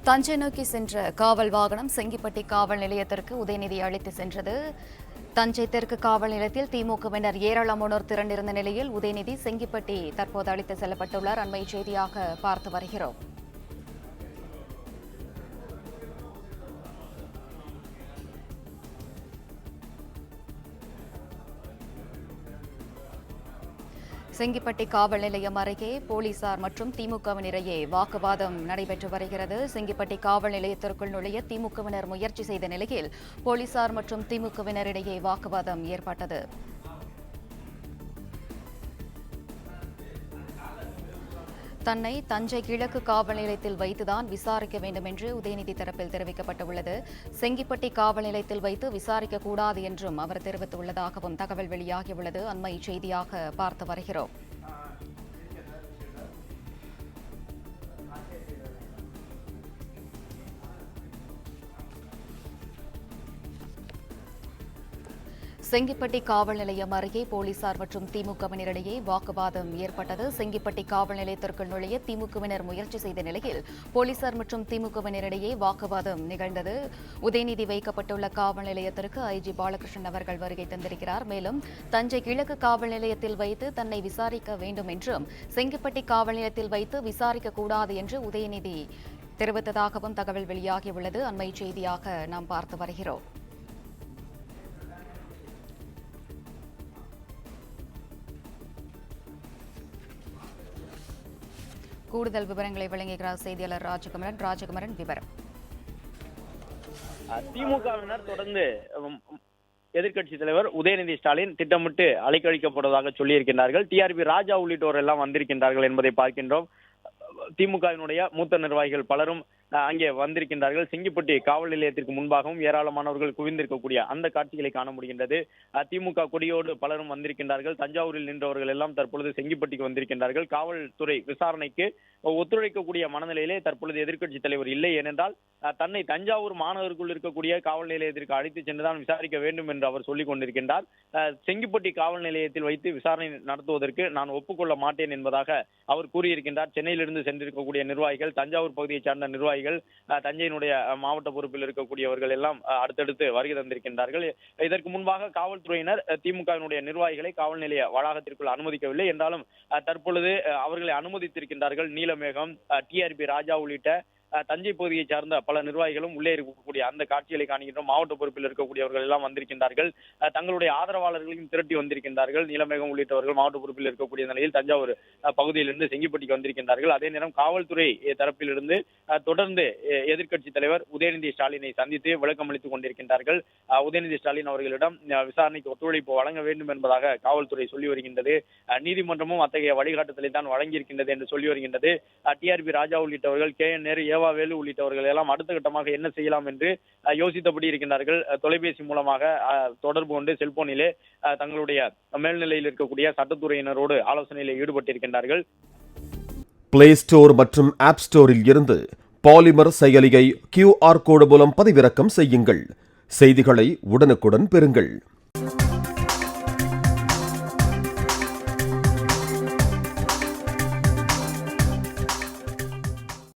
தஞ்சை நோக்கி சென்ற காவல் வாகனம் செங்கிப்பட்டி காவல் நிலையத்திற்கு உதயநிதி அழைத்து சென்றது. தஞ்சை தெற்கு காவல் நிலையத்தில் திமுகவினர் ஏராளமானோர் திரண்டிருந்த நிலையில் உதயநிதி செங்கிப்பட்டி தற்போது அழைத்து செல்லப்பட்டுள்ளார். அண்மை செய்தியாக பார்த்து வருகிறோம். செங்கிப்பட்டி காவல் நிலையம் அருகே போலீசார் மற்றும் திமுகவினரிடையே வாக்குவாதம் நடைபெற்று வருகிறது. செங்கிப்பட்டி காவல் நிலையத்திற்குள் நுழைய திமுகவினர் முயற்சி செய்த நிலையில் போலீசார் மற்றும் திமுகவினரிடையே வாக்குவாதம் ஏற்பட்டது. தன்னை தஞ்சை கிழக்கு காவல் நிலையத்தில் வைத்துதான் விசாரிக்க வேண்டும் என்று உதயநிதி தரப்பில் தெரிவிக்கப்பட்டுள்ளது. செங்கிப்பட்டி காவல் நிலையத்தில் வைத்து விசாரிக்கக்கூடாது என்றும் அவர் தெரிவித்துள்ளதாகவும் தகவல் வெளியாகியுள்ளது. அண்மை செய்தியாக பார்த்து வருகிறோம். செங்கிப்பட்டி காவல் நிலையம் அருகே போலீசார் மற்றும் திமுகவினரிடையே வாக்குவாதம் ஏற்பட்டது. செங்கிப்பட்டி காவல் நிலையத்திற்குள் நுழைய திமுகவினர் முயற்சி செய்த நிலையில் போலீசார் மற்றும் திமுகவினரிடையே வாக்குவாதம் நிகழ்ந்தது. உதயநிதி வைக்கப்பட்டுள்ள காவல் நிலையத்திற்கு ஐஜி பாலகிருஷ்ணன் அவர்கள் வருகை தந்திருக்கிறார். மேலும் தஞ்சை கிழக்கு காவல் நிலையத்தில் வைத்து தன்னை விசாரிக்க வேண்டும் என்றும் செங்கிப்பட்டி காவல் நிலையத்தில் வைத்து விசாரிக்கக்கூடாது என்று உதயநிதி தெரிவித்ததாகவும் தகவல் வெளியாகியுள்ளது. அண்மை செய்தியாக நாம் பார்த்து வருகிறோம். கூடுதல் விவரங்களை வழங்குகிறார் செய்தியாளர் ராஜகுமரன். விவரம். திமுகவினர் தொடர்ந்து எதிர்க்கட்சி தலைவர் உதயநிதி ஸ்டாலின் திட்டமிட்டு அலைக்கழிக்கப்படுவதாக சொல்லியிருக்கிறார்கள். டிஆர்பி ராஜா உள்ளிட்டோர் எல்லாம் வந்திருக்கின்றார்கள் என்பதை பார்க்கின்றோம். திமுகவினுடைய மூத்த நிர்வாகிகள் பலரும் அங்கே வந்திருக்கின்றார்கள். செங்கிப்பட்டி காவல் நிலையத்திற்கு முன்பாகவும் ஏராளமானவர்கள் குவிந்திருக்கக்கூடிய அந்த காட்சிகளை காண முடிகின்றது. திமுக கொடியோடு பலரும் வந்திருக்கின்றார்கள். தஞ்சாவூரில் நின்றவர்கள் எல்லாம் தற்பொழுது செங்கிப்பட்டிக்கு வந்திருக்கின்றார்கள். காவல்துறை விசாரணைக்கு ஒத்துழைக்கக்கூடிய மனநிலையிலே தற்பொழுது எதிர்க்கட்சி தலைவர் இல்லை. ஏனென்றால் தன்னை தஞ்சாவூர் மாநகருக்குள் இருக்கக்கூடிய காவல் நிலையத்திற்கு அழைத்து சென்றுதான் விசாரிக்க வேண்டும் என்று அவர் சொல்லிக் கொண்டிருக்கின்றார். செங்கிப்பட்டி காவல் நிலையத்தில் வைத்து விசாரணை நடத்துவதற்கு நான் ஒப்புக்கொள்ள மாட்டேன் என்பதாக அவர் கூறியிருக்கின்றார். சென்னையிலிருந்து சென்றிருக்கக்கூடிய நிர்வாகிகள், தஞ்சாவூர் பகுதியை சார்ந்த நிர்வாகிகள், தஞ்சையினுடைய மாவட்ட பொறுப்பில் இருக்கக்கூடியவர்கள் எல்லாம் அடுத்தடுத்து வருகை தந்திருக்கின்றார்கள். இதற்கு முன்பாக காவல்துறையினர் திமுகவினுடைய நிர்வாகிகளை காவல் நிலைய வளாகத்திற்குள் அனுமதிக்கவில்லை. என்றாலும் தற்பொழுது அவர்களை அனுமதித்திருக்கின்றார்கள். நீலமேகம், டிஆர்பி ராஜா உள்ளிட்ட தஞ்சை பகுதியை சார்ந்த பல நிர்வாகிகளும் உள்ளே இருக்கக்கூடிய அந்த காட்சிகளை காணுகின்றோம். மாவட்ட பொறுப்பில் இருக்கக்கூடியவர்கள் எல்லாம் வந்திருக்கின்றார்கள். தங்களுடைய ஆதரவாளர்களையும் திரட்டி வந்திருக்கின்றார்கள். நீலமேகம் உள்ளிட்டவர்கள் மாவட்ட பொறுப்பில் இருக்கக்கூடிய நிலையில் தஞ்சாவூர் பகுதியிலிருந்து செங்கிப்பட்டிக்கு வந்திருக்கின்றார்கள். அதே நேரம் காவல்துறை தரப்பிலிருந்து தொடர்ந்து எதிர்க்கட்சி தலைவர் உதயநிதி ஸ்டாலினை சந்தித்து விளக்கம் அளித்துக் கொண்டிருக்கின்றார்கள். உதயநிதி ஸ்டாலின் அவர்களிடம் விசாரணைக்கு ஒத்துழைப்பு வழங்க வேண்டும் என்பதாக காவல்துறை சொல்லி வருகின்றது. நீதிமன்றமும் அத்தகைய வழிகாட்டுதலை தான் வழங்கியிருக்கின்றது என்று சொல்லி வருகின்றது. டிஆர்பி ராஜா உள்ளிட்டவர்கள், KN நேரு, வேலு உள்ளிட்டவர்கள் எல்லாம் அடுத்த கட்டமாக என்ன செய்யலாம் என்று யோசித்தபடி இருக்கின்றார்கள். தொலைபேசி மூலமாக தொடர்பு கொண்டு செல்போனிலே தங்களுடைய மேல்நிலையில் இருக்கக்கூடிய சட்டத்துறையினரோடு ஆலோசனையில் ஈடுபட்டிருக்கின்றார்கள். பிளே ஸ்டோர் மற்றும் ஆப் ஸ்டோரில் இருந்து பாலிமர் செயலியை QR கோடு மூலம் பதிவிறக்கம் செய்யுங்கள். செய்திகளை உடனுக்குடன் பெறுங்கள்.